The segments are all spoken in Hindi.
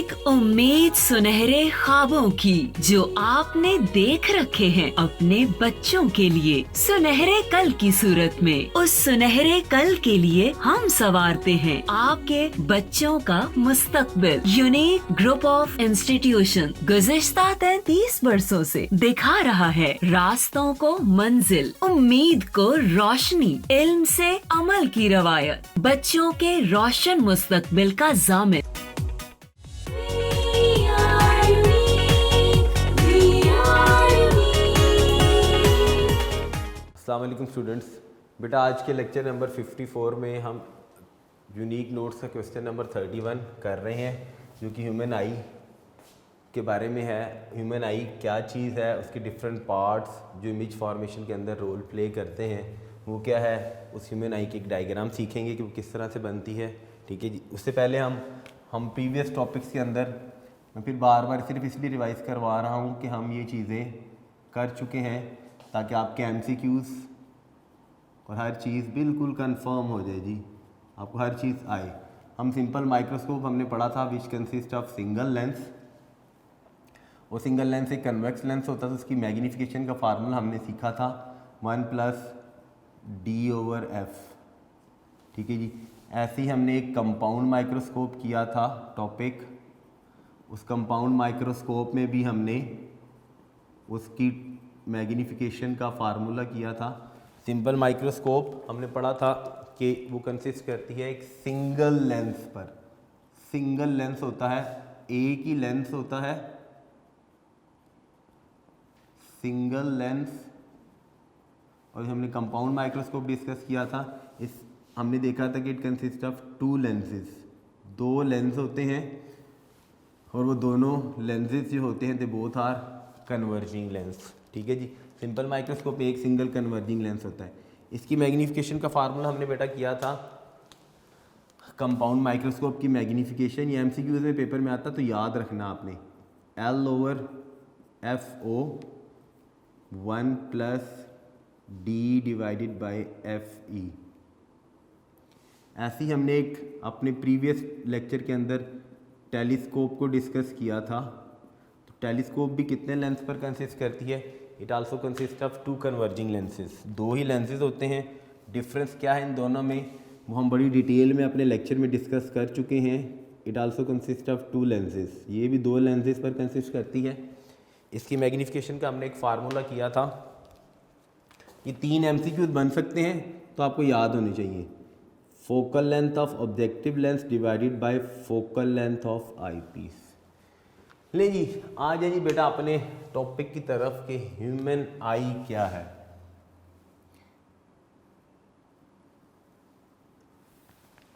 एक उम्मीद सुनहरे ख्वाबों की जो आपने देख रखे हैं अपने बच्चों के लिए, सुनहरे कल की सूरत में। उस सुनहरे कल के लिए हम संवारते हैं आपके बच्चों का मुस्तकबिल। यूनिक ग्रुप ऑफ इंस्टीट्यूशन गुज़िश्ता 33 वर्षों से दिखा रहा है रास्तों को मंजिल, उम्मीद को रोशनी, इल्म से अमल की रवायत, बच्चों के रोशन मुस्तकबिल का ज़ामिन। अस्सलाम वालेकुम स्टूडेंट्स। बेटा आज के लेक्चर नंबर 54 में हम यूनिक नोट्स का क्वेश्चन नंबर 31 कर रहे हैं, जो कि ह्यूमन आई के बारे में है। ह्यूमन आई क्या चीज़ है, उसके डिफरेंट पार्ट्स जो इमेज फॉर्मेशन के अंदर रोल प्ले करते हैं वो क्या है। उस ह्यूमन आई की एक डायग्राम सीखेंगे कि वो किस तरह से बनती है। ठीक है जी। उससे पहले हम प्रीवियस टॉपिक्स के अंदर, मैं फिर बार बार सिर्फ इसलिए रिवाइज़ करवा रहा हूँ कि हम ये चीज़ें कर चुके हैं ताकि आपके MCQs और हर चीज़ बिल्कुल कंफर्म हो जाए जी, आपको हर चीज़ आए। हम सिंपल माइक्रोस्कोप हमने पढ़ा था, which consist of single lens, और सिंगल लेंस एक कन्वेक्स लेंस होता था। उसकी मैग्नीफिकेशन का फार्मूला हमने सीखा था 1+D/F। ठीक है जी। ऐसे ही हमने एक कंपाउंड माइक्रोस्कोप किया था टॉपिक। उस कंपाउंड माइक्रोस्कोप में भी हमने उसकी मैग्नीफिकेशन का फार्मूला किया था। सिंपल माइक्रोस्कोप हमने पढ़ा था कि वो कंसिस्ट करती है एक सिंगल लेंस पर। सिंगल लेंस होता है, एक ही लेंस होता है, सिंगल लेंस। और हमने कंपाउंड माइक्रोस्कोप डिस्कस किया था, इस हमने देखा था कि it consist of 2 lenses, 2 lens होते हैं, और वो दोनों लेंसेज जो होते हैं they both are converging lens. ठीक है जी। सिंपल माइक्रोस्कोप में एक सिंगल कन्वर्जिंग लेंस होता है। इसकी मैग्नीफिकेशन का फार्मूला हमने बेटा किया था कंपाउंड माइक्रोस्कोप की मैग्नीफिकेशन। ये MCQs में पेपर में आता तो याद रखना आपने, L/FO 1+D/FE। ऐसे ही हमने एक अपने प्रीवियस लेक्चर के अंदर टेलीस्कोप को डिस्कस किया था। तो टेलीस्कोप भी कितने लेंस पर कंसिस्ट करती है? It also consist of 2 converging lenses. 2 he lenses होते हैं। डिफरेंस क्या है इन दोनों में वो हम बड़ी डिटेल में अपने लेक्चर में डिस्कस कर चुके हैं। It also consist of 2 lenses, ये भी 2 लेंसेज पर कंसिस्ट करती है। इसकी मैग्नीफिकेशन का हमने एक फार्मूला किया था। ये 3 MCQs बन सकते हैं तो आपको याद होने चाहिए। Focal length of objective lens divided by focal length of eyepiece. ले जी, आ जाए जी बेटा अपने टॉपिक की तरफ कि ह्यूमन आई क्या है।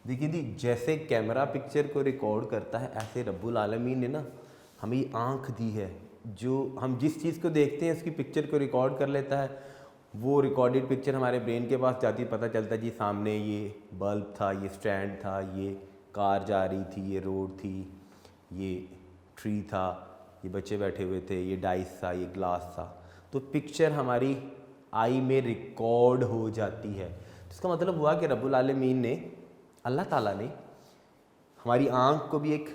देखिए जी, जैसे कैमरा पिक्चर को रिकॉर्ड करता है, ऐसे रब्बुल आलमीन ने ना हमें आँख दी है, जो हम जिस चीज़ को देखते हैं उसकी पिक्चर को रिकॉर्ड कर लेता है। वो रिकॉर्डेड पिक्चर हमारे ब्रेन के पास जाती, पता चलता जी सामने ये बल्ब था, ये स्टैंड था, ये कार जा रही थी, ये रोड थी, ये ट्री था, ये बच्चे बैठे हुए थे, ये डाइस था, ये ग्लास था। तो पिक्चर हमारी आई में रिकॉर्ड हो जाती है। तो इसका मतलब हुआ कि रब्बुल आलमीन ने, अल्लाह ताला ने हमारी आँख को भी एक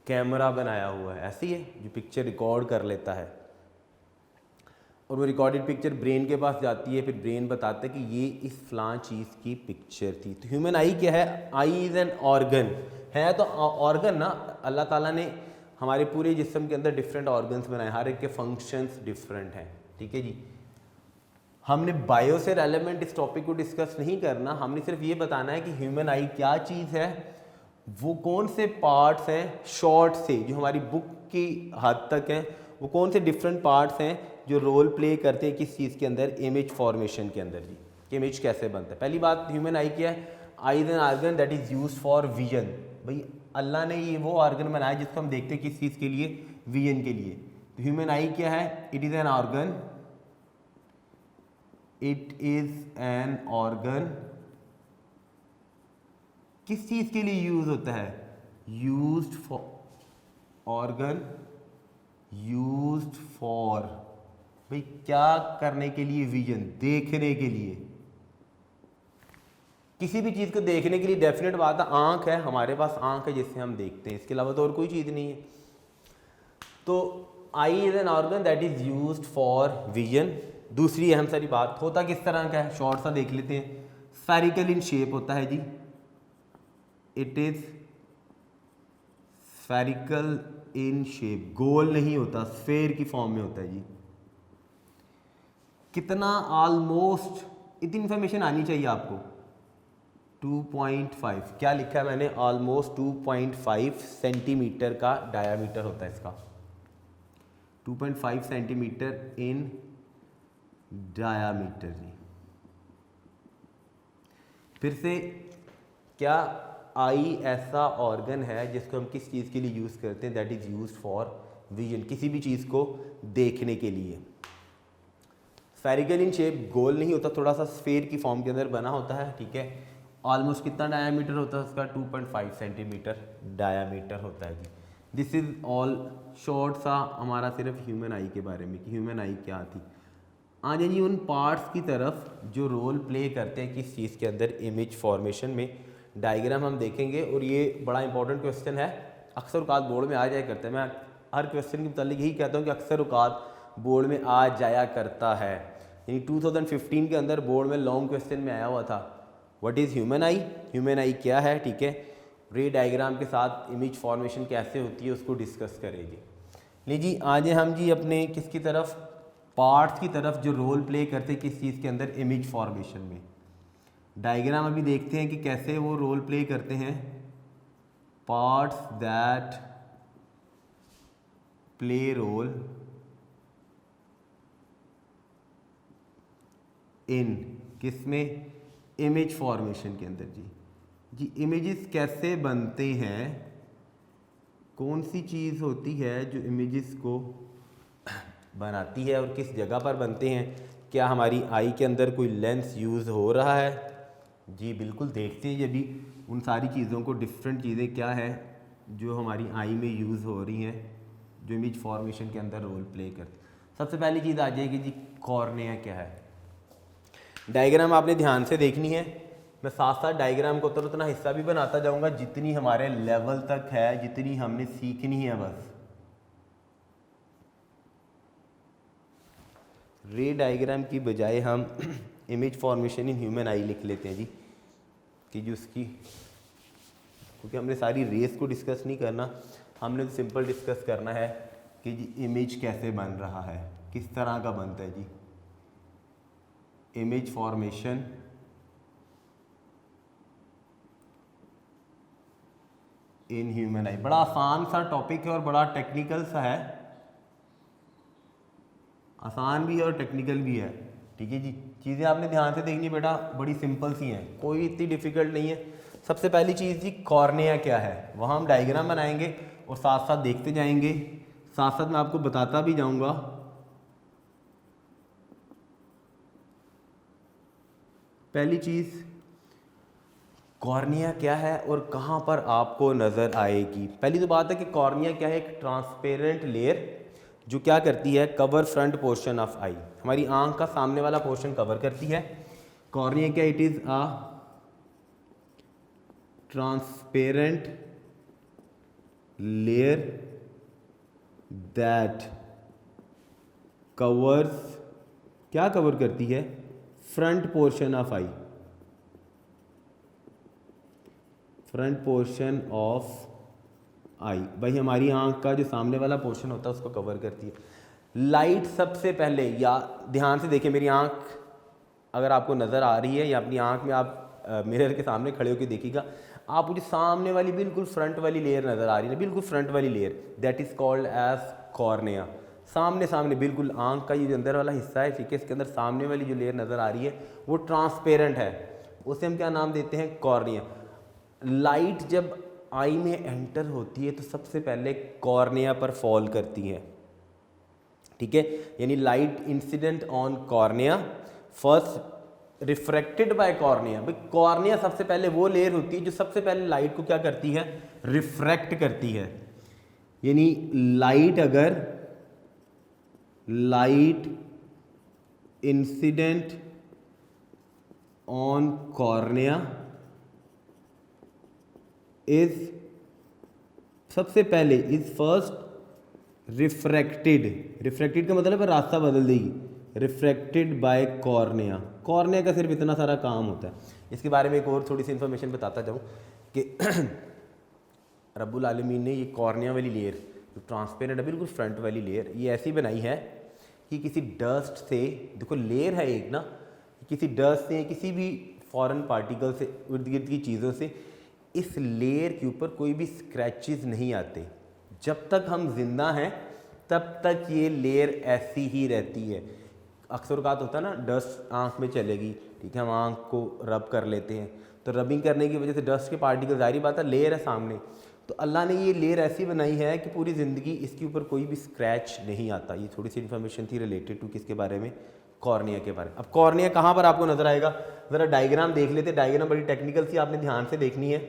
कैमरा बनाया हुआ है, ऐसी है जो पिक्चर रिकॉर्ड कर लेता है। और वो रिकॉर्डेड पिक्चर ब्रेन के पास जाती है, फिर ब्रेन बताता है कि ये इस फलां चीज़ की पिक्चर थी। तो ह्यूमन आई क्या है? आई इज़ एन ऑर्गन है। तो ऑर्गन ना, अल्लाह ताला ने हमारे पूरे जिस्म के अंदर डिफरेंट ऑर्गन्स बनाए, हर एक के फंक्शंस डिफरेंट हैं। ठीक है जी। हमने बायो से रेलेवेंट इस टॉपिक को डिस्कस नहीं करना, हमने सिर्फ ये बताना है कि ह्यूमन आई क्या चीज़ है, वो कौन से पार्ट्स हैं शॉर्ट से जो हमारी बुक की हद तक हैं, वो कौन से डिफरेंट पार्ट्स हैं जो रोल प्ले करते हैं किस चीज़ के अंदर, इमेज फॉर्मेशन के अंदर जी, कि इमेज कैसे बनता है। पहली बात, ह्यूमन आई क्या है? Eye is an organ that is used for vision. भाई अल्लाह ने ये वो ऑर्गन बनाया जिसको हम देखते हैं किस चीज़ के लिए, विजन के लिए। तो ह्यूमन आई क्या है? It is an organ, it is an organ किस चीज़ के लिए यूज होता है? Used for organ, used for, भाई क्या करने के लिए? विजन, देखने के लिए। किसी भी चीज़ को देखने के लिए डेफिनेट बात है आँख है, हमारे पास आँख है जिससे हम देखते हैं, इसके अलावा तो और कोई चीज़ नहीं है। तो eye is an organ that is used for vision. दूसरी अहम सारी बात, होता किस तरह का है, शॉर्ट सा देख लेते हैं। स्फेरिकल इन शेप होता है जी, it is spherical in shape, गोल नहीं होता, स्फेयर की फॉर्म में होता है जी। कितना, ऑलमोस्ट, इतनी इन्फॉर्मेशन आनी चाहिए आपको। 2.5, क्या लिखा है मैंने, ऑलमोस्ट 2.5 सेंटीमीटर का डायामीटर होता है इसका, 2.5 सेंटीमीटर इन डायामीटर जी। फिर से, क्या आई ऐसा ऑर्गन है जिसको हम किस चीज़ के लिए यूज़ करते हैं, that is used for vision, किसी भी चीज़ को देखने के लिए। स्फेरिकल इन शेप, गोल नहीं होता, थोड़ा सा स्फेयर की फॉर्म के अंदर बना होता है, ठीक है। ऑलमोस्ट कितना डायामीटर होता है उसका, 2.5 सेंटीमीटर डायामीटर होता है जी। दिस इज़ ऑल शॉर्ट सा हमारा सिर्फ ह्यूमन आई के बारे में कि ह्यूमन आई क्या थी। आ जाइए उन पार्ट्स की तरफ जो रोल प्ले करते हैं किस चीज़ के अंदर, इमेज फॉर्मेशन में। डायग्राम हम देखेंगे और ये बड़ा इंपॉर्टेंट क्वेश्चन है, अक्सर औकात बोर्ड में आ जाया करता है। मैं हर क्वेश्चन के मतलब यही कहता हूँ कि अक्सर औकात बोर्ड में आ जाया करता है। यानी 2015 के अंदर बोर्ड में लॉन्ग क्वेश्चन में आया हुआ था, what is human I, human eye क्या है, ठीक है। रे डायग्राम के साथ इमेज फॉर्मेशन कैसे होती है उसको डिस्कस करेंगे। लीजिए आज हम जी अपने किसकी तरफ, पार्ट्स की तरफ जो रोल प्ले करते हैं किस चीज़ के अंदर, इमेज फॉर्मेशन में। डायग्राम अभी देखते हैं कि कैसे वो रोल प्ले करते हैं। Parts that play role in किसमें, इमेज फॉर्मेशन के अंदर जी। इमेजेस कैसे बनते हैं, कौन सी चीज़ होती है जो इमेजेस को बनाती है और किस जगह पर बनते हैं। क्या हमारी आई के अंदर कोई लेंस यूज़ हो रहा है जी, बिल्कुल देखते हैं ये भी उन सारी चीज़ों को, डिफरेंट चीज़ें क्या है जो हमारी आई में यूज़ हो रही हैं जो इमेज फॉर्मेशन के अंदर रोल प्ले करती। सबसे पहली चीज़ आ जाएगी जी, कॉर्निया क्या है। डायग्राम आपने ध्यान से देखनी है, मैं साथ साथ डायग्राम को उतना हिस्सा भी बनाता जाऊंगा जितनी हमारे लेवल तक है, जितनी हमने सीखनी है बस। रे डायग्राम की बजाय हम इमेज फॉर्मेशन इन ह्यूमन आई लिख लेते हैं जी, कि जो उसकी, क्योंकि हमने सारी रेस को डिस्कस नहीं करना, हमने तो सिंपल डिस्कस करना है कि जी इमेज कैसे बन रहा है, किस तरह का बनता है जी image formation in human eye. बड़ा आसान सा टॉपिक है और बड़ा टेक्निकल सा है, आसान भी है और टेक्निकल भी है, ठीक है जी। चीज़ें आपने ध्यान से देखनी बेटा, बड़ी सिंपल सी हैं, कोई इतनी डिफिकल्ट नहीं है। सबसे पहली चीज़ जी, कॉर्निया क्या है, वहाँ हम डायग्राम बनाएंगे और साथ साथ देखते जाएंगे, साथ साथ मैं आपको बताता भी जाऊँगा। पहली चीज़, कॉर्निया क्या है और कहाँ पर आपको नज़र आएगी। पहली तो बात है कि कॉर्निया क्या है, एक ट्रांसपेरेंट लेयर जो क्या करती है, cover front portion of eye, हमारी आंख का सामने वाला पोर्शन कवर करती है। कॉर्निया क्या, it is a transparent layer that covers, क्या कवर करती है, front portion of eye, front portion of eye, भाई हमारी आंख का जो सामने वाला पोर्शन होता है उसको कवर करती है। लाइट सबसे पहले, या ध्यान से देखिए मेरी आंख अगर आपको नज़र आ रही है, या अपनी आंख में आप मिरर के सामने खड़े होकर देखिएगा, आप मुझे सामने वाली बिल्कुल फ्रंट वाली लेयर नज़र आ रही है, बिल्कुल फ्रंट वाली layer, that is called as cornea. सामने सामने बिल्कुल आंख का ये जो अंदर वाला हिस्सा है, ठीक है, इसके अंदर सामने वाली जो लेयर नज़र आ रही है वो ट्रांसपेरेंट है, उसे हम क्या नाम देते हैं, कॉर्निया। लाइट जब आई में एंटर होती है तो सबसे पहले कॉर्निया पर फॉल करती है, ठीक है, यानी light incident on cornea first refracted by cornea. भाई कॉर्निया सबसे पहले वो लेयर होती है जो सबसे पहले लाइट को क्या करती है, रिफ्रैक्ट करती है। यानी लाइट अगर light incident on cornea is सबसे पहले इज फर्स्ट रिफ्रैक्टेड का मतलब है रास्ता बदल देगी, रिफ्रैक्टेड बाय कॉर्निया। कॉर्निया का सिर्फ इतना सारा काम होता है। इसके बारे में एक और थोड़ी सी इन्फॉर्मेशन बताता जाऊँ कि रब्बुल आलमीन ने ये कॉर्निया वाली लेयर जो ट्रांसपेरेंट है बिल्कुल फ्रंट वाली लेयर, ये ऐसी बनाई है कि किसी डस्ट से, देखो लेयर है एक ना, किसी डस्ट से किसी भी फॉरेन पार्टिकल से, इर्द गिर्द की चीज़ों से इस लेयर के ऊपर कोई भी स्क्रैचेस नहीं आते। जब तक हम जिंदा हैं तब तक ये लेयर ऐसी ही रहती है। अक्सर औक़ात होता है ना, डस्ट आँख में चलेगी, ठीक है, हम आँख को रब कर लेते हैं, तो रबिंग करने की वजह से डस्ट के पार्टिकल, ज़ाहिर बात है लेयर है सामने, तो अल्लाह ने ये लेयर ऐसी बनाई है कि पूरी ज़िंदगी इसके ऊपर कोई भी स्क्रैच नहीं आता। ये थोड़ी सी इन्फॉर्मेशन थी रिलेटेड टू किसके बारे में, कॉर्निया के बारे में। अब कॉर्निया कहाँ पर आपको नज़र आएगा, ज़रा डायग्राम देख लेते। डायग्राम बड़ी टेक्निकल सी, आपने ध्यान से देखनी है।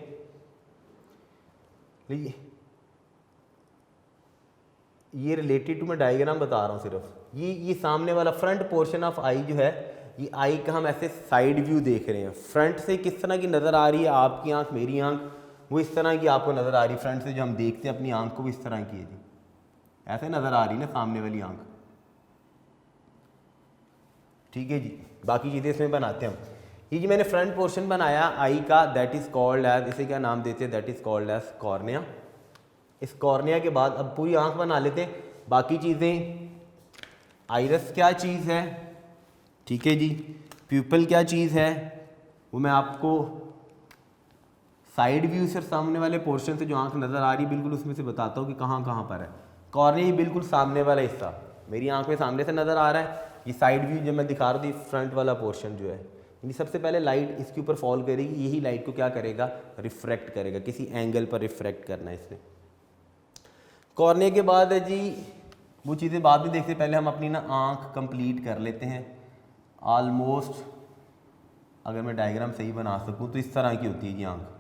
ये रिलेटेड टू मैं डायग्राम बता रहा हूँ सिर्फ। ये सामने वाला फ्रंट पोर्शन ऑफ आई जो है, ये आई का हम ऐसे साइड व्यू देख रहे हैं। फ्रंट से किस तरह की नज़र आ रही है आपकी आंख, मेरी आंख, वो इस तरह की आपको नज़र आ रही है। फ्रंट से जो हम देखते हैं अपनी आंख को, वो इस तरह की है जी, ऐसे नज़र आ रही है ना सामने वाली आंख, ठीक है जी। बाकी चीज़ें इसमें बनाते हैं हम। ये जी मैंने फ्रंट पोर्शन बनाया आई का, दैट इज़ कॉल्ड एज, इसे क्या नाम देते हैं, that is called as cornea. इस कॉर्निया के बाद अब पूरी आंख बना लेते हैं। बाकी चीज़ें, आइरस क्या चीज़ है, ठीक है जी, प्यूपल क्या चीज़ है, वो मैं आपको साइड व्यू से सामने वाले पोर्शन से जो आंख नज़र आ रही है बिल्कुल उसमें से बताता हूँ कि कहाँ कहाँ पर है। कॉर्निया बिल्कुल सामने वाला हिस्सा मेरी आंख में सामने से नज़र आ रहा है। ये साइड व्यू जो मैं दिखा रहा हूँ, फ्रंट वाला पोर्शन जो है, यानी सबसे पहले लाइट इसके ऊपर फॉल करेगी, यही लाइट को क्या करेगा, रिफ्रैक्ट करेगा, किसी एंगल पर रिफ्रैक्ट करना है इसने। कॉर्निया के बाद है जी, वो चीज़ें बाद में देखते, पहले हम अपनी ना आँख कंप्लीट कर लेते हैं। ऑलमोस्ट अगर मैं डायग्राम सही बना सकूँ तो इस तरह की होती है ये आँख,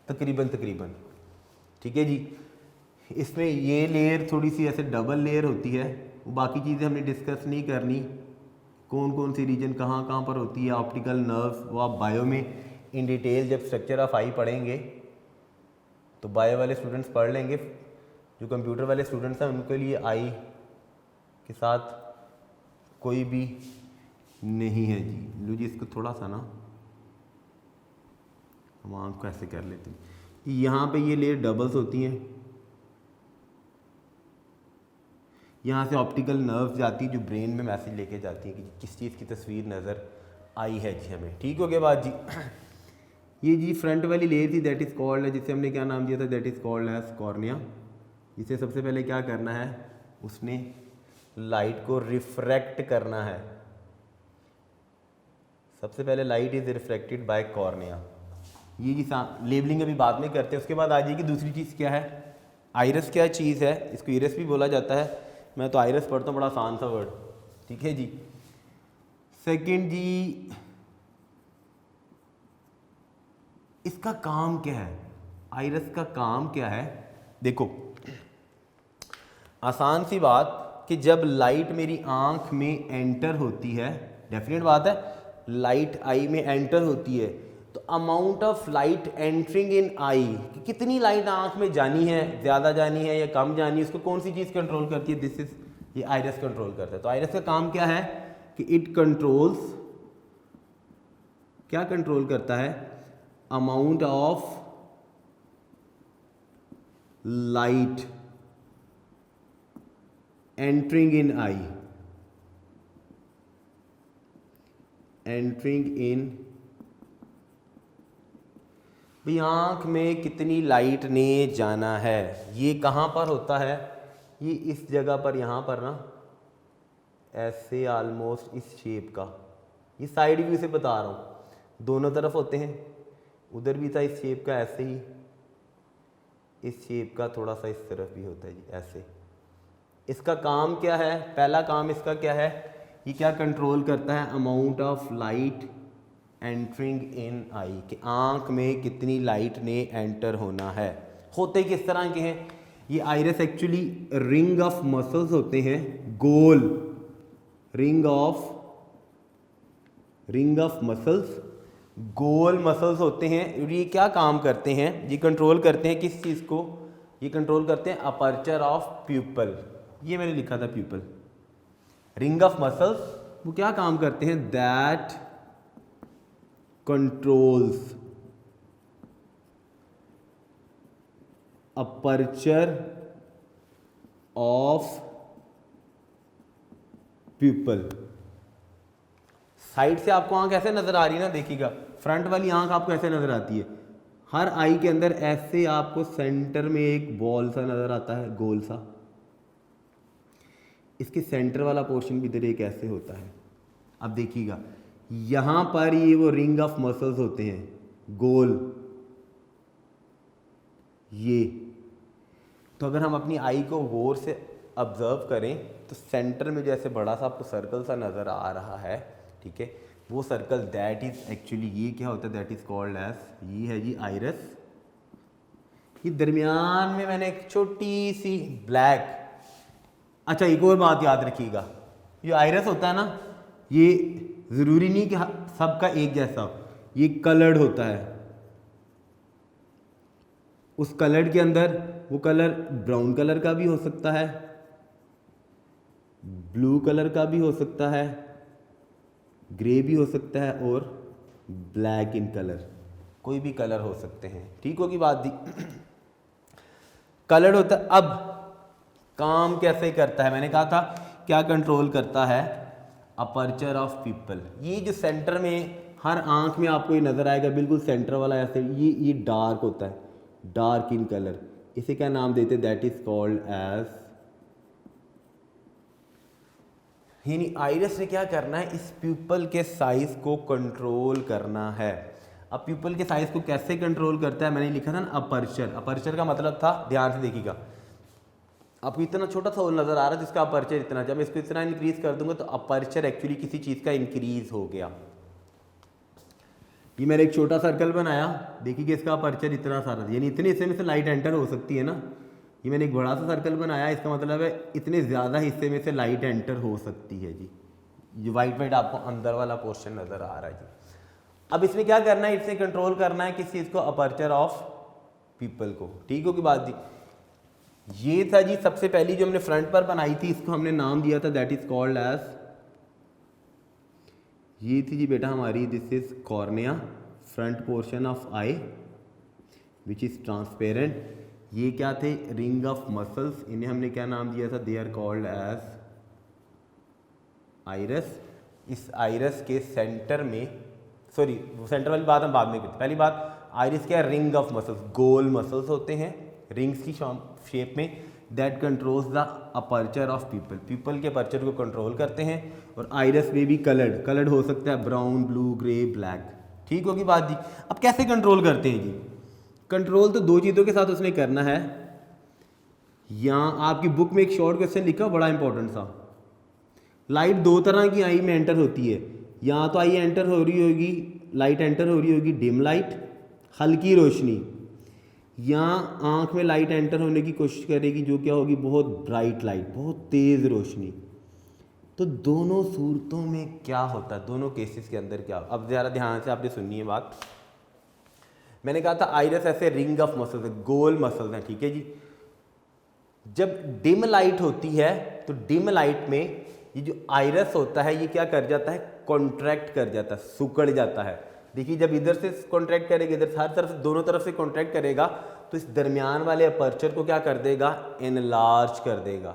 तकरीबन, ठीक है जी। इसमें ये लेयर थोड़ी सी ऐसे डबल लेयर होती है। बाकी चीज़ें हमने डिस्कस नहीं करनी, कौन कौन सी रीजन कहाँ कहाँ पर होती है, ऑप्टिकल नर्व्स, वो आप बायो में इन डिटेल जब स्ट्रक्चर ऑफ आई पढ़ेंगे तो बायो वाले स्टूडेंट्स पढ़ लेंगे। जो कंप्यूटर वाले स्टूडेंट्स हैं उनके लिए आई के साथ कोई भी नहीं है जी। लो जी, इसको थोड़ा सा ना हम आँख को ऐसे कर लेते हैं। यहाँ पे ये लेयर डबल्स होती हैं, यहाँ से ऑप्टिकल नर्व्स जाती है जो ब्रेन में मैसेज लेके जाती है कि किस चीज़ की तस्वीर नज़र आई है जी हमें, ठीक हो गया बात जी। ये जी फ्रंट वाली लेयर थी, दैट इज़ कॉल्ड है, जिसे हमने क्या नाम दिया था, that is called as cornea. इसे सबसे पहले क्या करना है, उसने लाइट को रिफ्रैक्ट करना है। सबसे पहले light is refracted by cornea. ये जी लेबलिंग अभी बाद में करते हैं। उसके बाद आ जाएगी दूसरी चीज़ क्या है, आइरस क्या चीज़ है, इसको इरस भी बोला जाता है। मैं तो आइरस पढ़ता हूँ, बड़ा आसान सा वर्ड, ठीक है जी। सेकंड जी, इसका काम क्या है, आइरस का काम क्या है। देखो आसान सी बात कि जब लाइट मेरी आंख में एंटर होती है, डेफिनेट बात है, लाइट आई में एंटर होती है, तो amount of light entering in eye, कि कितनी लाइट आंख में जानी है, ज़्यादा जानी है या कम जानी है, उसको कौन सी चीज़ कंट्रोल करती है, दिस इज, ये आइरस कंट्रोल करता है। तो आइरस का काम क्या है कि इट कंट्रोल्स, क्या कंट्रोल करता है, amount of light entering in I, entering in, भाई आँख में कितनी लाइट ने जाना है, ये कहाँ पर होता है, ये इस जगह पर, यहाँ पर ना ऐसे ऑलमोस्ट इस शेप का, ये साइड व्यू से बता रहा हूँ, दोनों तरफ होते हैं, उधर भी था इस शेप का, ऐसे ही इस शेप का थोड़ा सा इस तरफ भी होता है जी, ऐसे। इसका काम क्या है, पहला काम इसका क्या है, ये क्या कंट्रोल करता है, amount of light entering in eye, कि आँख में कितनी लाइट ने एंटर होना है। होते किस तरह के हैं ये iris, actually ring of muscles होते हैं, गोल रिंग ऑफ मसल्स, गोल मसल्स होते हैं और ये क्या काम करते हैं, ये कंट्रोल करते हैं किस चीज़ को, ये कंट्रोल करते हैं अपर्चर ऑफ प्यूपल। ये मैंने लिखा था प्यूपल। रिंग ऑफ मसल्स वो क्या काम करते हैं, that controls aperture of pupil. Side से आपको आंख ऐसे नजर आ रही है ना, देखिएगा फ्रंट वाली आंख आपको ऐसे नजर आती है, हर आई के अंदर ऐसे आपको सेंटर में एक बॉल सा नजर आता है, गोल सा। इसके सेंटर वाला पोर्शन भी इधर एक ऐसे होता है। अब देखिएगा यहां पर ये वो रिंग ऑफ मसल्स होते हैं गोल, ये। तो अगर हम अपनी आई को गौर से ऑब्जर्व करें तो सेंटर में जैसे बड़ा सा आपको सर्कल सा नज़र आ रहा है, ठीक है, वो सर्कल दैट इज एक्चुअली ये क्या होता है, दैट इज कॉल्ड एज, ये है जी आइरस। ये दरमियान में मैंने एक छोटी सी ब्लैक, अच्छा एक और बात याद रखिएगा, ये आइरस होता है ना, ये ज़रूरी नहीं कि सबका एक जैसा हो, ये कलर्ड होता है। उस कलर के अंदर वो कलर ब्राउन कलर का भी हो सकता है, ब्लू कलर का भी हो सकता है, ग्रे भी हो सकता है और ब्लैक इन कलर, कोई भी कलर हो सकते हैं। ठीक होगी बात दी। कलर होता है। अब काम कैसे करता है, मैंने कहा था क्या कंट्रोल करता है, अपर्चर ऑफ पीपल। ये जो सेंटर में हर आंख में आपको ये नजर आएगा, बिल्कुल सेंटर वाला ऐसे, ये डार्क होता है, डार्क इन कलर। इसे क्या नाम देते हैं, दैट इज कॉल्ड एज, यानी आइरिस ने क्या करना है, इस प्यूपल के साइज को कंट्रोल करना है। अब प्यूपल के साइज को कैसे कंट्रोल करता है, मैंने लिखा था ना अपर्चर। अपर्चर का मतलब था, ध्यान से देखिएगा, आपको इतना छोटा सा होल नजर आ रहा है जिसका अपर्चर इतना, जब इसको इतना इंक्रीज कर दूंगा तो अपर्चर एक्चुअली किसी चीज का इंक्रीज हो गया। ये मैंने एक छोटा सर्कल बनाया, देखिए कि इसका अपर्चर इतना सारा, यानी इतने हिस्से में से लाइट एंटर हो सकती है ना। ये मैंने एक बड़ा सा सर्कल बनाया, इसका मतलब है इतने ज़्यादा हिस्से में से लाइट एंटर हो सकती है जी। ये वाइट वाइट आपको अंदर वाला पोर्शन नज़र आ रहा है जी। अब इसमें क्या करना है, इसमें कंट्रोल करना है किस चीज़ को, अपर्चर ऑफ पीपल को। ठीक हो की बात जी। ये था जी सबसे पहली जो हमने फ्रंट पर बनाई थी, इसको हमने नाम दिया था दैट इज कॉल्ड एज, ये थी जी बेटा हमारी, this is cornea, front portion of I which is transparent. ये क्या थे, रिंग ऑफ मसल्स, इन्हें हमने क्या नाम दिया था, they are called as iris. इस आइरस के सेंटर में, सॉरी सेंटर वाली बात हम बाद में करते, पहली बात आइरिस क्या है, रिंग ऑफ मसल्स, गोल मसल्स होते हैं रिंग्स की शेप में, that controls the aperture of people. People के अपर्चर को कंट्रोल करते हैं। और आइरस में भी कलर्ड हो सकता है, ब्राउन, ब्लू, ग्रे, ब्लैक। ठीक होगी बात जी। अब कैसे कंट्रोल करते हैं जी, कंट्रोल तो दो चीज़ों के साथ उसने करना है। यहाँ आपकी बुक में एक शॉर्ट क्वेश्चन लिखा, बड़ा इंपॉर्टेंट सा, लाइट दो तरह की आई में एंटर होती है, यहाँ तो आई एंटर हो रही होगी, लाइट एंटर हो रही होगी डिम लाइट, हल्की रोशनी, यहाँ आँख में लाइट एंटर होने की कोशिश करेगी जो क्या होगी, बहुत ब्राइट लाइट, बहुत तेज़ रोशनी। तो दोनों सूरतों में क्या होता है, दोनों केसेस के अंदर क्या, अब ज़रा ध्यान से आपने सुननी है बात। मैंने कहा था आइरस ऐसे रिंग ऑफ मसल्स है, गोल मसल्स हैं, ठीक है जी। जब डिम लाइट होती है तो डिम लाइट में ये जो आइरस होता है ये क्या कर जाता है, कॉन्ट्रैक्ट कर जाता है, सिकुड़ जाता है। देखिए जब इधर से कॉन्ट्रैक्ट करेगा, इधर हर तरफ से, दोनों तरफ से कॉन्ट्रैक्ट करेगा तो इस दरमियान वाले अपर्चर को क्या कर देगा, एनलार्ज कर देगा।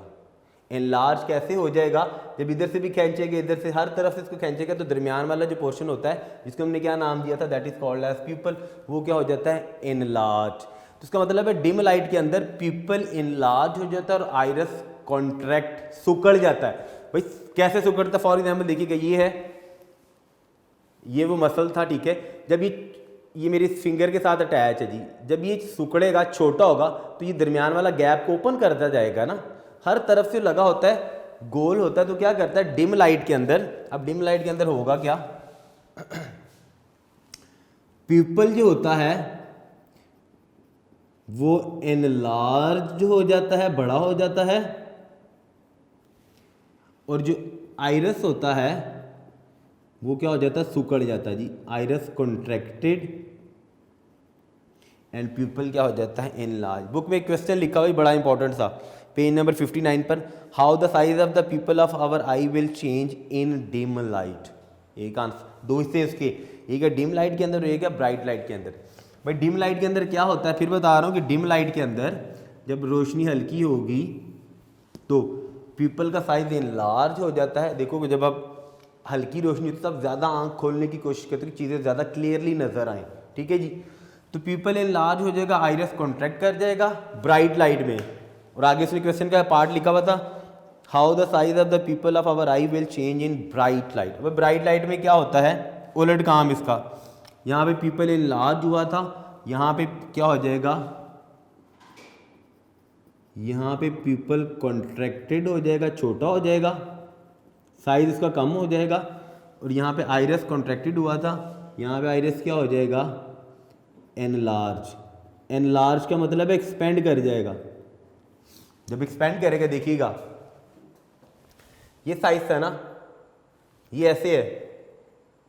एनलार्ज कैसे हो जाएगा, जब इधर से भी खींचेगा, इधर से हर तरफ से इसको खींचेगा तो दरमियान वाला जो पोर्शन होता है जिसको हमने क्या नाम दिया था, that is called as pupil, वो क्या हो जाता है, एनलार्ज। तो इसका मतलब है डिम लाइट के अंदर पीपल एनलार्ज हो जाता है और आइरस कॉन्ट्रैक्ट, सिकुड़ जाता है। भाई कैसे सिकुड़ता, फॉर एग्जाम्पल देखिएगा, ये है, ये वो मसल था, ठीक है। जब ये मेरी फिंगर के साथ अटैच है जी, जब ये सिकुड़ेगा, छोटा होगा तो ये दरमियान वाला गैप को ओपन करता जाएगा ना, हर तरफ से लगा होता है, गोल होता है, तो क्या करता है डिम लाइट के अंदर, अब डिम लाइट के अंदर होगा क्या, प्यूपल जो होता है वो एनलार्ज हो जाता है, बड़ा हो जाता है, और जो आइरस होता है वो क्या हो जाता है, सिकुड़ जाता है जी, आइरस कॉन्ट्रैक्टेड एंड प्यूपल क्या हो जाता है, एनलार्ज। बुक में एक क्वेश्चन लिखा हुआ है बड़ा इंपॉर्टेंट सा, पेज नंबर 59 पर, how the size of the pupil of our eye will change in dim light. एक आंसर, दो हिस्से उसके, एक है डिम लाइट के अंदर और एक है ब्राइट लाइट के अंदर। भाई डिम लाइट के अंदर क्या होता है, फिर बता रहा हूँ कि डिम लाइट के अंदर जब रोशनी हल्की होगी तो प्यूपल का साइज इनलार्ज हो जाता है। देखो जब आप हल्की रोशनी होती है तब ज़्यादा आंख खोलने की कोशिश करते हो कि चीज़ें ज़्यादा क्लियरली नजर आएँ, ठीक है जी। तो प्यूपल इनलार्ज हो जाएगा, आइरस कॉन्ट्रैक्ट कर जाएगा ब्राइट लाइट में। और आगे इसमें क्वेश्चन का पार्ट लिखा हुआ था, how the size of the pupil of our eye will change in bright light. अब ब्राइट लाइट में क्या होता है, उलट काम इसका, यहाँ पे पीपल इनलार्ज हुआ था, यहाँ पे क्या हो जाएगा, यहाँ पे पीपल कॉन्ट्रैक्टेड हो जाएगा, छोटा हो जाएगा, साइज इसका कम हो जाएगा। और यहाँ पे आइरस कॉन्ट्रैक्टेड हुआ था, यहाँ पे आइरस क्या हो जाएगा, एनलार्ज। एनलार्ज का मतलब है एक्सपेंड कर जाएगा। जब एक्सपेंड करेगा देखिएगा, ये साइज था ना, ये ऐसे है,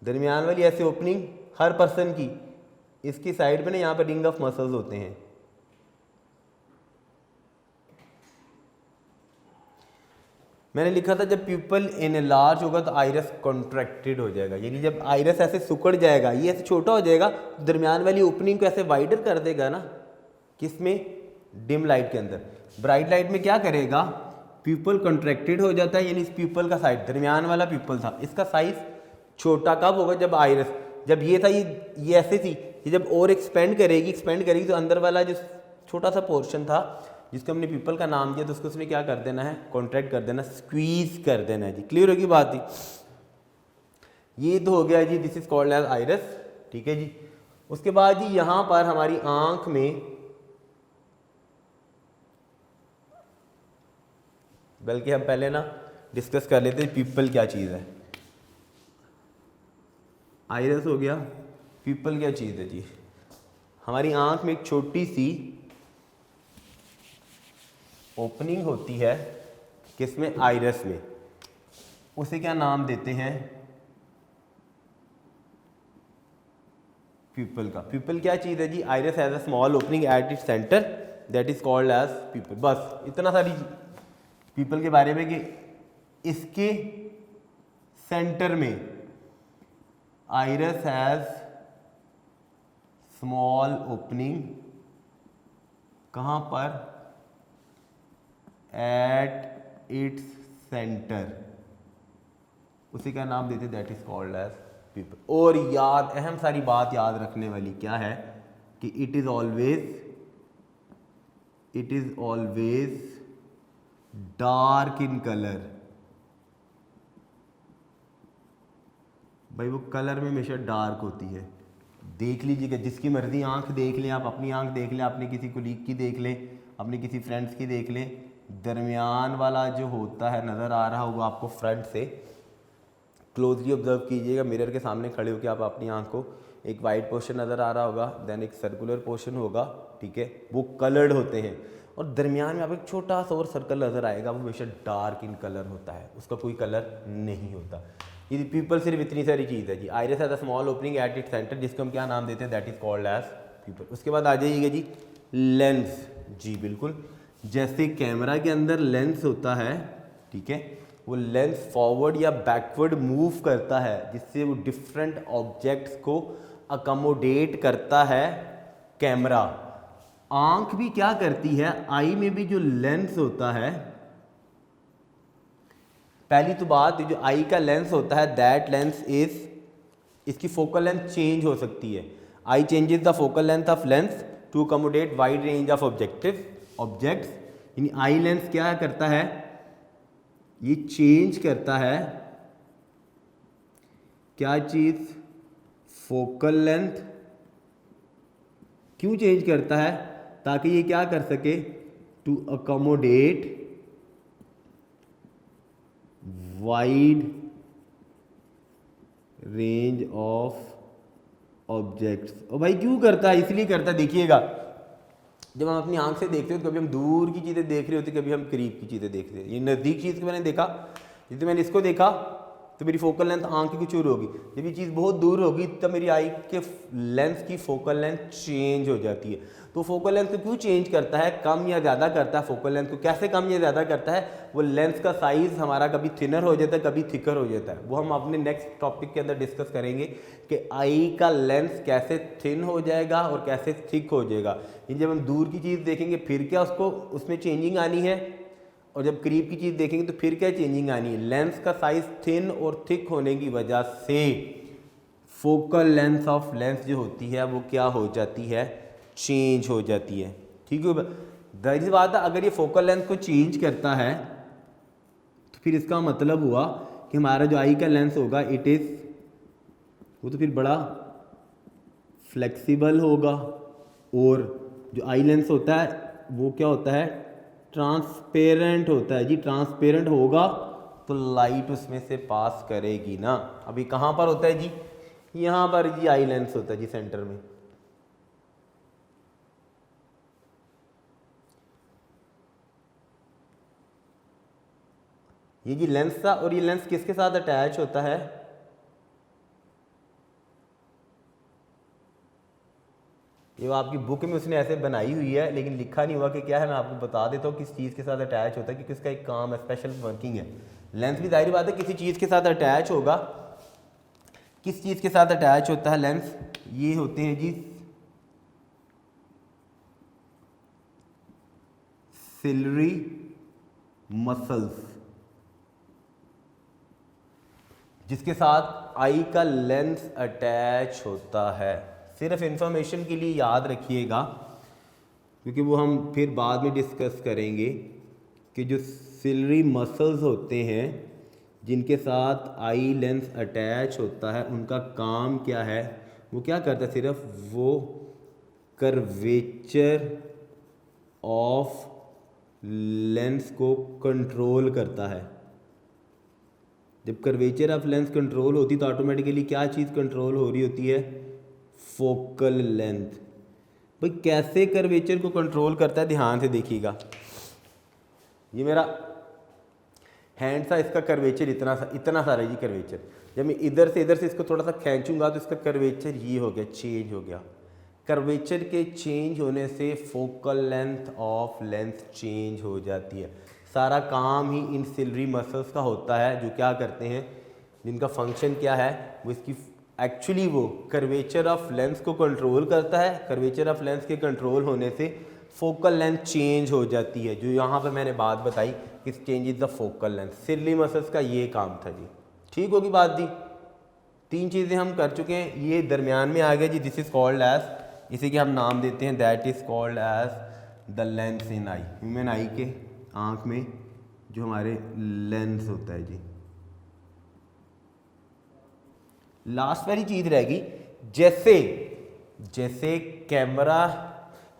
दरमियान वाली ऐसे ओपनिंग हर पर्सन की, इसकी साइड पे ना यहाँ पे रिंग ऑफ मसल्स होते हैं। मैंने लिखा था जब प्यूपल एनलार्ज होगा तो आइरस कॉन्ट्रैक्टेड हो जाएगा, यानी जब आइरस ऐसे सिकुड़ जाएगा, ये ऐसे छोटा हो जाएगा, दरमियान वाली ओपनिंग को ऐसे वाइडर कर देगा ना, किसमें, डिम लाइट के अंदर। ब्राइट लाइट में क्या करेगा, प्यूपल कॉन्ट्रैक्टेड हो जाता है, यानी इस प्यूपल का साइज, दरमियान वाला प्यूपल था, इसका साइज छोटा कब होगा, जब आइरस, जब ये था ये ऐसे थी, ये जब और एक्सपेंड करेगी तो अंदर वाला जो छोटा सा पोर्शन था जिसको हमने पीपल का नाम दिया, तो उसको उसने क्या कर देना है, कॉन्ट्रैक्ट कर देना, स्क्वीज कर देना है जी। क्लियर होगी बात ही, ये तो हो गया जी, this is called as iris, ठीक है जी। उसके बाद जी यहाँ पर हमारी आंख में, बल्कि हम पहले ना डिस्कस कर लेते हैं पीपल क्या चीज़ है। आइरस हो गया, पीपल क्या चीज़ है जी। हमारी आंख में एक छोटी सी ओपनिंग होती है, किसमें, आइरस में, उसे क्या नाम देते हैं, प्यूपल का। प्यूपल क्या चीज़ है जी, iris has a small opening at its centre that is called as pupil. बस इतना सारी प्यूपल के बारे में कि इसके सेंटर में आइरस हैज स्मॉल ओपनिंग, कहाँ पर, एट इट्स सेंटर, उसे क्या नाम देते, that is called as pupil. और याद, अहम सारी बात याद रखने वाली क्या है कि it is always dark in colour. भाई वो कलर में हमेशा डार्क होती है। देख लीजिएगा, जिसकी मर्जी आंख देख लें आप, अपनी आंख देख लें, आपने किसी कोलीग की देख लें, अपने किसी फ्रेंड्स की देख लें, दरमियान वाला जो होता है नज़र आ रहा होगा आपको, फ्रंट से क्लोजली ऑब्जर्व कीजिएगा, मिरर के सामने खड़े होकर आप अपनी आंख को, एक वाइट पोर्शन नज़र आ रहा होगा, देन एक सर्कुलर पोर्शन होगा, ठीक है, वो कलर्ड होते हैं, और दरमियान में आप एक छोटा सा और सर्कल नज़र आएगा, वो हमेशा डार्क इन कलर होता है, उसका कोई कलर नहीं होता। ये पीपल सिर्फ इतनी सारी चीज़ है जी। Iris has a small opening at its centre, जिसको हम क्या नाम देते हैं, that is called as pupil. उसके बाद आ जाइएगा जी लेंस। जी बिल्कुल, जैसे कैमरा के अंदर लेंस होता है, ठीक है, वो लेंस फॉरवर्ड या बैकवर्ड मूव करता है, जिससे वो डिफरेंट ऑब्जेक्ट्स को अकोमोडेट करता है कैमरा। आंख भी क्या करती है, आई में भी जो लेंस होता है, पहली तो बात, जो आई का लेंस होता है, दैट लेंस इज, इसकी फोकल लेंथ चेंज हो सकती है। Eye changes the focal length of lens to accommodate wide range of objects. यानी आई लेंस क्या करता है, ये चेंज करता है, क्या चीज, फोकल लेंथ। क्यों चेंज करता है, ताकि ये क्या कर सके, to accommodate wide range of objects. और भाई क्यों करता है, इसलिए करता है, देखिएगा जब हम अपनी आंख से देखते हो तो कभी हम दूर की चीज़ें देख रहे होते, कभी हम करीब की चीज़ें देख रहे हैं। ये नज़दीक चीज़ को मैंने देखा, जैसे मैंने इसको देखा तो मेरी फोकल लेंथ आंख की कुछ और होगी। जब ये चीज़ बहुत दूर होगी तब मेरी आई के लेंस की फोकल लेंथ चेंज हो जाती है। तो फोकल लेंथ को क्यों चेंज करता है, कम या ज़्यादा करता है, फोकल लेंथ को कैसे कम या ज़्यादा करता है, वो लेंस का साइज़ हमारा कभी थिनर हो जाता है कभी थिकर हो जाता है। वो हम अपने नेक्स्ट टॉपिक के अंदर डिस्कस करेंगे कि आई का लेंस कैसे थिन हो जाएगा और कैसे थिक हो जाएगा। ये जब हम दूर की चीज़ देखेंगे फिर क्या उसको उसमें चेंजिंग आनी है, और जब करीब की चीज़ देखेंगे तो फिर क्या चेंजिंग आनी है। लेंस का साइज़ थिन और थिक होने की वजह से फोकल लेंथ ऑफ लेंस जो होती है वो क्या हो जाती है, चेंज हो जाती है। ठीक है, दैट इज बात है। अगर ये फोकल लेंथ को चेंज करता है तो फिर इसका मतलब हुआ कि हमारा जो आई का लेंस होगा इट इज़ वो तो फिर बड़ा फ्लेक्सिबल होगा, और जो आई लेंस होता है वो क्या होता है, ट्रांसपेरेंट होता है जी। ट्रांसपेरेंट होगा तो लाइट उसमें से पास करेगी ना। अभी कहाँ पर होता है जी, यहाँ पर जी आई लेंस होता है जी सेंटर में। ये जी लेंस था, और ये लेंस किसके साथ अटैच होता है, ये वो आपकी बुक में उसने ऐसे बनाई हुई है लेकिन लिखा नहीं हुआ कि क्या है। मैं आपको बता देता हूँ किस चीज़ के साथ अटैच होता है, क्योंकि उसका एक काम है, स्पेशल वर्किंग है। लेंस भी जाहिर बात है किसी चीज़ के साथ अटैच होगा। किस चीज़ के साथ अटैच होता है लेंस, ये होते हैं जी सिलरी मसल्स, जिसके साथ आई का लेंस अटैच होता है। सिर्फ इंफॉर्मेशन के लिए याद रखिएगा, क्योंकि वो हम फिर बाद में डिस्कस करेंगे कि जो सिलरी मसल्स होते हैं जिनके साथ आई लेंस अटैच होता है उनका काम क्या है, वो क्या करता है, सिर्फ वो कर्वेचर ऑफ लेंस को कंट्रोल करता है। जब कर्वेचर ऑफ लेंस कंट्रोल होती तो ऑटोमेटिकली क्या चीज़ कंट्रोल हो रही होती है, फोकल लेंथ। भाई कैसे कर्वेचर को कंट्रोल करता है, ध्यान से देखिएगा। ये मेरा हैंड था, इसका कर्वेचर इतना सारा जी कर्वेचर। जब मैं इधर से इसको थोड़ा सा खींचूंगा तो इसका कर्वेचर ये हो गया, चेंज हो गया। कर्वेचर के चेंज होने से focal length of lens change हो जाती है। सारा काम ही इन सिलरी मसल्स का होता है, जो क्या करते हैं, जिनका फंक्शन क्या है, वो इसकी एक्चुअली वो कर्वेचर ऑफ लेंस को कंट्रोल करता है। कर्वेचर ऑफ लेंस के कंट्रोल होने से फोकल लेंथ चेंज हो जाती है, जो यहाँ पे मैंने बात बताई कि change is the focal length. Ciliary muscles का ये काम था जी। ठीक होगी बात दी। 3 चीज़ें हम कर चुके हैं। ये दरमियान में आ गया जी, दिस इज कॉल्ड एज, इसी के हम नाम देते हैं, that is called as the lens in eye. Human eye के आँख में जो हमारे लेंस होता है जी। लास्ट वाली चीज़ रहेगी, जैसे कैमरा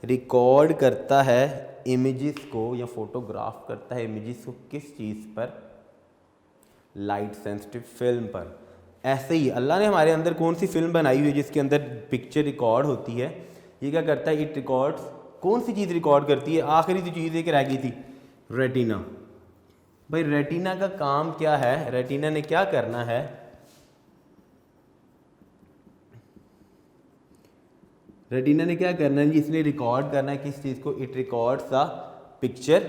रिकॉर्ड करता है इमेजेस को या फोटोग्राफ करता है इमेजेस को किस चीज़ पर, लाइट सेंसिटिव फिल्म पर, ऐसे ही अल्लाह ने हमारे अंदर कौन सी फिल्म बनाई हुई है जिसके अंदर पिक्चर रिकॉर्ड होती है। ये क्या करता है, इट रिकॉर्ड्स, कौन सी चीज़ रिकॉर्ड करती है, आखिरी जो चीज़ एक रह गई थी, रेटिना। भाई रेटिना का काम क्या है, रेटिना ने क्या करना है, रेटिना ने क्या करना है जी, इसने रिकॉर्ड करना है किस चीज़ को, it records the picture.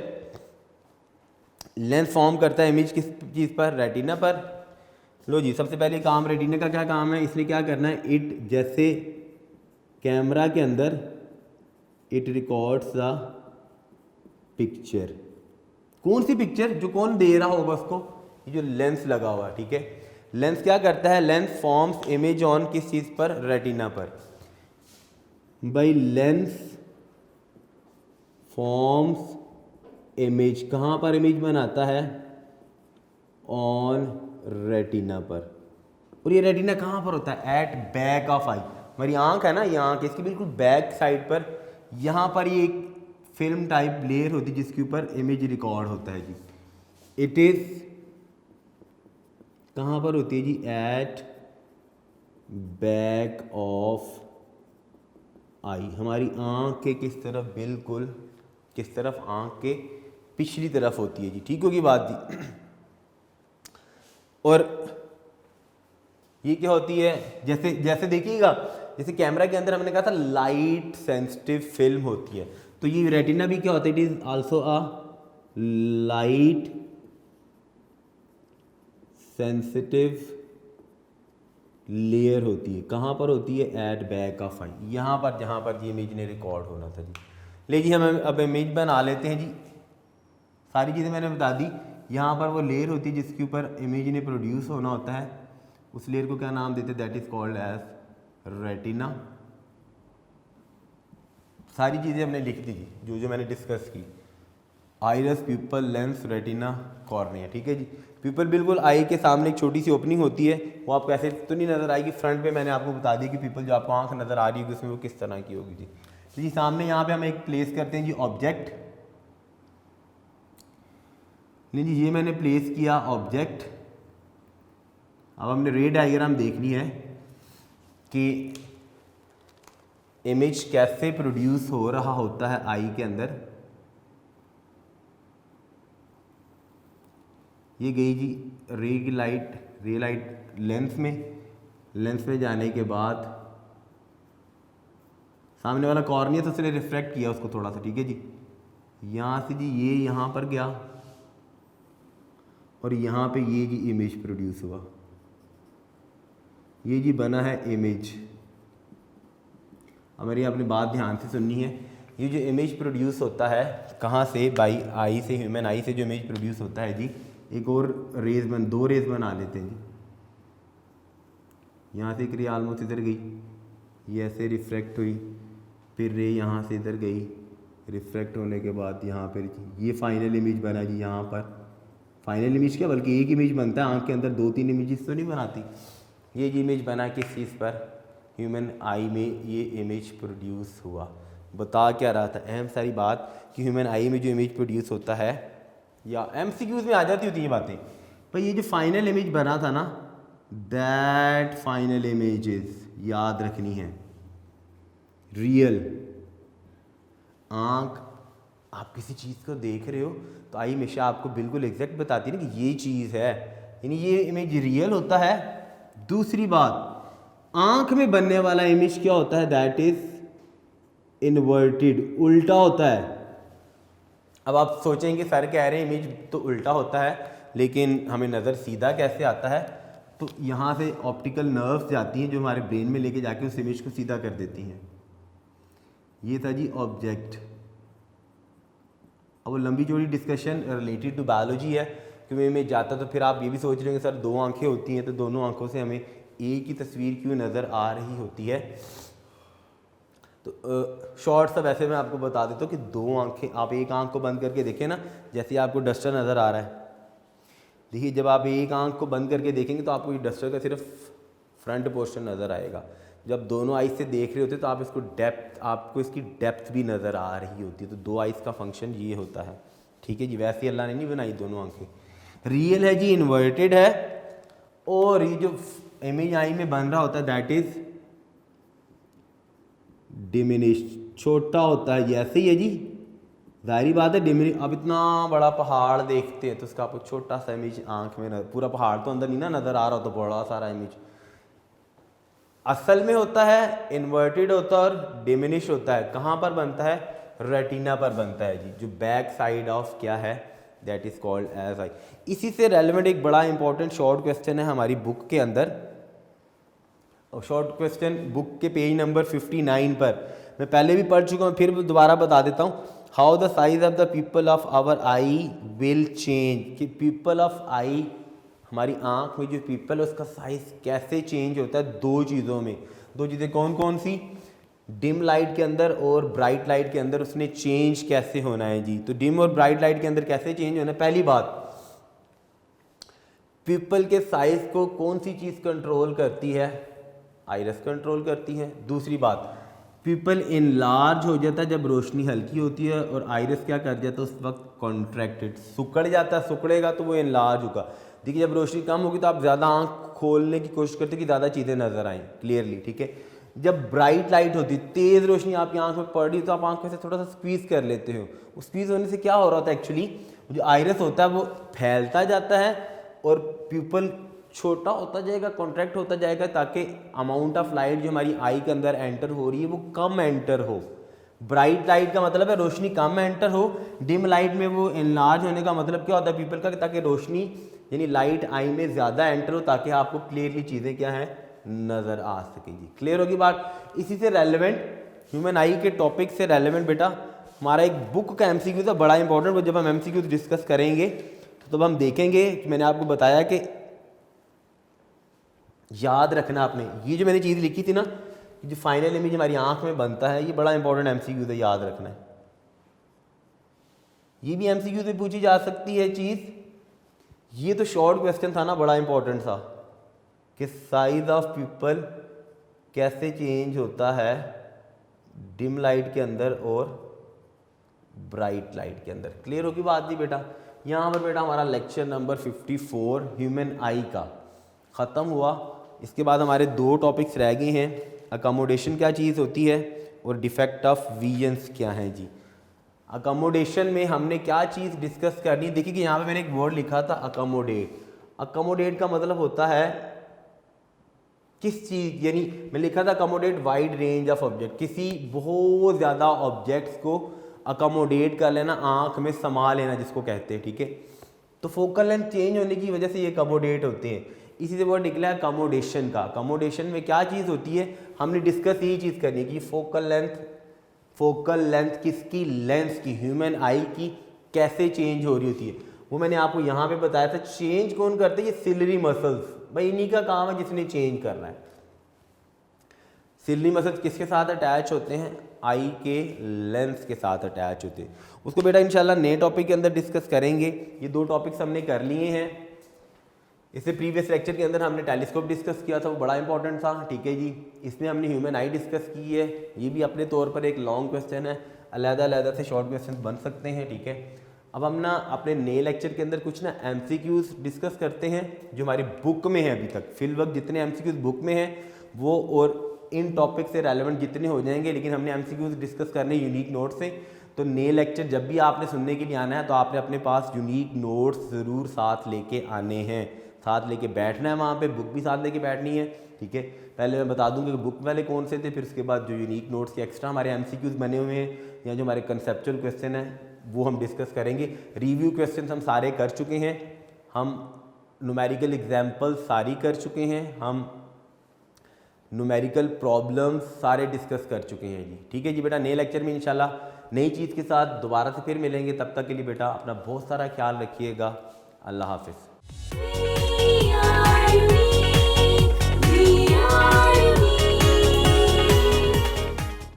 Lens form करता है इमेज किस चीज़ पर, रेटिना पर। लो जी, सबसे पहले काम रेटिना का क्या काम है, इसने क्या करना है, इट जैसे कैमरा के अंदर इट रिकॉर्ड्स द पिक्चर। कौन सी पिक्चर, जो कौन दे रहा होगा उसको, ये जो लेंस लगा हुआ है। ठीक है, लेंस क्या करता है, लेंस फॉर्म्स इमेज ऑन किस चीज़ पर, रेटिना पर। भाई लेंस फॉर्म्स इमेज, कहाँ पर इमेज बनाता है, ऑन रेटिना पर। और ये रेटिना कहाँ पर होता है, एट बैक ऑफ आई। हमारी आंख है ना, ये आंख, इसकी बिल्कुल बैक साइड पर, यहाँ पर ये एक फिल्म टाइप लेयर होती है जिसके ऊपर इमेज रिकॉर्ड होता है जी। इट इज कहाँ पर होती है जी, एट बैक ऑफ आई। हमारी आंख के किस तरफ, बिल्कुल किस तरफ, आंख के पिछली तरफ होती है जी। ठीक होगी बात जी। और ये क्या होती है, जैसे जैसे देखिएगा, जैसे कैमरा के अंदर हमने कहा था लाइट सेंसिटिव फिल्म होती है, तो ये रेटिना भी क्या होता है, it is also a light sensitive layer होती है। कहाँ पर होती है, एट बैक ऑफ आई, यहाँ पर जहाँ पर ये इमेज ने रिकॉर्ड होना था जी। लेकिन हम अब इमेज बना लेते हैं जी, सारी चीज़ें मैंने बता दी। यहाँ पर वो लेयर होती है जिसके ऊपर इमेज ने प्रोड्यूस होना होता है, उस लेयर को क्या नाम देते हैं, that is called as retina. सारी चीज़ें हमने लिख दी जी, जो मैंने डिस्कस की, iris, pupil, lens, retina, cornea, ठीक है जी। प्यूपल बिल्कुल आई के सामने एक छोटी सी ओपनिंग होती है, वो आपको ऐसे तो नहीं नज़र आएगी, फ्रंट पे मैंने आपको बता दिया कि प्यूपल जो आपको आंख नज़र आ रही होगी उसमें वो किस तरह की होगी जी। तो जी सामने यहाँ पे हम एक प्लेस करते हैं जी ऑब्जेक्ट, नहीं जी ये मैंने प्लेस किया ऑब्जेक्ट। अब हमने रे डायग्राम देखनी है कि इमेज कैसे प्रोड्यूस हो रहा होता है आई के अंदर। ये गई जी रे लाइट लेंस में जाने के बाद सामने वाला कॉर्निया तो उसने रिफ्रैक्ट किया उसको थोड़ा सा, ठीक है जी। यहाँ से जी ये यहाँ पर गया और यहाँ पे ये जी इमेज प्रोड्यूस हुआ, ये जी बना है इमेज। अब मेरी आपने बात ध्यान से सुननी है, ये जो इमेज प्रोड्यूस होता है कहाँ से, बाई आई से, ह्यूमन आई से जो इमेज प्रोड्यूस होता है जी, एक और दो रेज बना लेते हैं जी। यहाँ से एक रे ऑलमोस्ट इधर गई, ये ऐसे रिफ्रैक्ट हुई, फिर रे यहाँ से इधर गई, रिफ्रैक्ट होने के बाद यहाँ पर ये फाइनल इमेज बना जी। यहाँ पर फाइनल इमेज क्या, बल्कि एक इमेज बनता है आँख के अंदर, 2-3 इमेजेस तो नहीं बनाती। ये जी इमेज बना किस चीज़ पर, ह्यूमन आई में ये इमेज प्रोड्यूस हुआ। बता क्या रहा था, अहम सारी बात कि ह्यूमन आई में जो इमेज प्रोड्यूस होता है, या MCQs में आ जाती होती हैं ये बातें, पर ये जो फाइनल इमेज बना था ना, दैट फाइनल इमेजेस याद रखनी है रियल। आँख आप किसी चीज़ को देख रहे हो तो आई हमेशा आपको बिल्कुल एग्जैक्ट बताती है ना कि ये चीज़ है, यानी ये इमेज रियल होता है। दूसरी बात, आँख में बनने वाला इमेज क्या होता है, दैट इज इन्वर्टेड, उल्टा होता है। अब आप सोचेंगे सर कह रहे हैं इमेज तो उल्टा होता है, लेकिन हमें नज़र सीधा कैसे आता है, तो यहाँ से ऑप्टिकल नर्व्स जाती हैं जो हमारे ब्रेन में लेके जाके उस इमेज को सीधा कर देती हैं। ये था जी ऑब्जेक्ट। अब वो लंबी चौड़ी डिस्कशन रिलेटेड टू बायोलॉजी है, क्योंकि इमेज जाता तो फिर आप ये भी सोच रहे होंगे सर 2 आंखें होती हैं तो दोनों आंखों से हमें एक ही तस्वीर क्यों नज़र आ रही होती है। तो शॉर्ट सा वैसे मैं आपको बता देता हूँ कि 2 आंखें, आप एक आंख को बंद करके देखें ना, जैसे आपको डस्टर नज़र आ रहा है, देखिए जब आप एक आंख को बंद करके देखेंगे तो आपको ये डस्टर का सिर्फ फ्रंट पोर्शन नज़र आएगा। जब दोनों आइज से देख रहे होते तो आपको इसकी डेप्थ भी नज़र आ रही होती है। तो 2 आइज का फंक्शन ये होता है, ठीक है जी। वैसे अल्लाह ने नहीं बनाई दोनों आंखें, रियल है जी, इन्वर्टेड है। और ये जो इमेज आई में बन रहा होता है दैट इज डिमिनिश, छोटा होता है। जैसे ही है जी, जाहिर बात है डिमिनिश। अब इतना बड़ा पहाड़ देखते हैं तो उसका आपको छोटा सा इमेज आंख में पूरा पहाड़ तो अंदर नहीं ना नज़र आ रहा हो, तो बड़ा सारा इमेज असल में होता है इन्वर्टेड होता है और डिमिनिश होता है। कहाँ पर बनता है, रेटिना पर बनता है जी, जो बैक साइड ऑफ क्या है, that is called as eye. इसी से रेलेवेंट एक बड़ा इंपॉर्टेंट शॉर्ट क्वेश्चन है हमारी बुक के अंदर। शॉर्ट क्वेश्चन बुक के पेज नंबर 59 पर, मैं पहले भी पढ़ चुका हूँ, फिर दोबारा बता देता हूँ। How the size of the pupil of our eye will change, कि पीपल ऑफ आई, हमारी आँख में जो पीपल है उसका साइज कैसे चेंज होता है 2 चीज़ों में। 2 चीज़ें कौन कौन सी, डिम लाइट के अंदर और ब्राइट लाइट के अंदर उसने चेंज कैसे होना है जी। तो डिम और ब्राइट लाइट के अंदर कैसे चेंज होना है, पहली बात पीपल के साइज को कौन सी चीज़ कंट्रोल करती है, आइरस कंट्रोल करती है। दूसरी बात, पीपल इनलार्ज हो जाता है जब रोशनी हल्की होती है, और आइरस क्या कर जाता है उस वक्त कॉन्ट्रैक्टेड, सिकुड़ जाता है। सिकुड़ेगा तो वो इनलार्ज होगा। देखिए जब रोशनी कम होगी तो आप ज़्यादा आंख खोलने की कोशिश करते कि ज़्यादा चीज़ें नज़र आएँ क्लियरली, ठीक है। जब ब्राइट लाइट होती है, तेज़ रोशनी आपकी आंख में पड़ रही तो आप आंख में से थोड़ा सा स्क्वीज़ कर लेते हो। उस स्क्वीज़ होने से क्या हो रहा होता है, एक्चुअली जो आइरस होता है वो फैलता जाता है और प्यूपल छोटा होता जाएगा, कॉन्ट्रैक्ट होता जाएगा, ताकि अमाउंट ऑफ लाइट जो हमारी आई के अंदर एंटर हो रही है वो कम एंटर हो। ब्राइट लाइट का मतलब है रोशनी कम एंटर हो, डिम लाइट में वो इनलार्ज होने का मतलब क्या होता है पीपल का, ताकि रोशनी यानी लाइट आई में ज़्यादा एंटर हो, ताकि आपको क्लियरली चीज़ें क्या हैं नज़र आ सके जी। क्लियर होगी बात। इसी से रेलेवेंट ह्यूमन आई के टॉपिक से रेलेवेंट बेटा हमारा एक बुक का एमसीक्यू था बड़ा इंपॉर्टेंट। जब हम एमसीक्यू डिस्कस करेंगे तो तब हम देखेंगे, मैंने आपको बताया कि याद रखना आपने ये जो मैंने चीज़ लिखी थी ना, जो फाइनल इमेज हमारी आंख में बनता है, ये बड़ा इंपॉर्टेंट एमसीक्यू था, याद रखना है। ये भी एमसीक्यू से पूछी जा सकती है चीज़। ये तो शॉर्ट क्वेश्चन था ना, बड़ा इंपॉर्टेंट था कि साइज ऑफ पीपल कैसे चेंज होता है डिम लाइट के अंदर और ब्राइट लाइट के अंदर। क्लियर होगी बात जी बेटा। यहाँ पर बेटा हमारा लेक्चर नंबर 54 ह्यूमन आई का ख़त्म हुआ। इसके बाद हमारे 2 टॉपिक्स रह गए हैं, अकोमोडेशन क्या चीज़ होती है और डिफेक्ट ऑफ विजन्स क्या है जी। अकोमोडेशन में हमने क्या चीज़ डिस्कस करनी, देखिए कि यहाँ पे मैंने एक वर्ड लिखा था अकोमोडेट। अकोमोडेट का मतलब होता है किस चीज़, यानी मैं लिखा था accommodate wide range of object, किसी बहुत ज़्यादा ऑब्जेक्ट्स को अकोमोडेट कर लेना, आँख में समा लेना जिसको कहते हैं, ठीक है। तो फोकल लेंथ चेंज होने की वजह से ये अकोमोडेट होते हैं। इसी से वर्ड निकला है अकोमोडेशन का। अकोमोडेशन में क्या चीज़ होती है, हमने डिस्कस यही चीज़ करनी कि फोकल लेंथ किसकी, लेंस की, ह्यूमन आई की कैसे चेंज हो रही होती है, वो मैंने आपको यहाँ पे बताया था। चेंज कौन करते हैं, ये सिलरी मसल्स, भाई इन्हीं का काम है जिसने चेंज करना है। सिलरी मसल्स किसके साथ अटैच होते हैं, आई के लेंस के साथ अटैच होते हैं। उसको बेटा इंशाल्लाह नए टॉपिक के अंदर डिस्कस करेंगे। ये 2 टॉपिक्स हमने कर लिए हैं। इससे प्रीवियस लेक्चर के अंदर हमने टेलीस्कोप डिस्कस किया था, वो बड़ा इंपॉर्टेंट था, ठीक है जी। इसमें हमने ह्यूमन आई डिस्कस की है, ये भी अपने तौर पर एक लॉन्ग क्वेश्चन है, अलग-अलग से शॉर्ट क्वेश्चन बन सकते हैं, ठीक है। अब हम ना अपने नए लेक्चर के अंदर कुछ ना एमसीक्यूज डिस्कस करते हैं जो हमारी बुक में है अभी तक। फिल वक्त जितने एमसीक्यूज बुक में हैं वो और इन टॉपिक से रेलेवेंट जितने हो जाएंगे, लेकिन हमने एमसीक्यूज डिस्कस करने यूनिक नोट से। तो नए लेक्चर जब भी आपने सुनने के लिए आना है तो आपने अपने पास यूनिक नोट्स ज़रूर साथ लेके आने हैं, साथ लेके बैठना है, वहाँ पे बुक भी साथ लेके बैठनी है, ठीक है। पहले मैं बता दूंगा कि बुक वाले कौन से थे, फिर उसके बाद जो यूनिक नोट्स के एक्स्ट्रा हमारे एमसीक्यूज बने हुए हैं या जो हमारे कंसेप्चुअल क्वेश्चन हैं वो हम डिस्कस करेंगे। रिव्यू क्वेश्चन हम सारे कर चुके हैं, हम न्यूमेरिकल एग्जाम्पल सारी कर चुके हैं, हम न्यूमेरिकल प्रॉब्लम्स सारे डिस्कस कर चुके हैं जी, ठीक है जी बेटा। नए लेक्चर में इंशाल्लाह नई चीज़ के साथ दोबारा से फिर मिलेंगे। तब तक के लिए बेटा अपना बहुत सारा ख्याल रखिएगा। अल्लाह हाफिज़।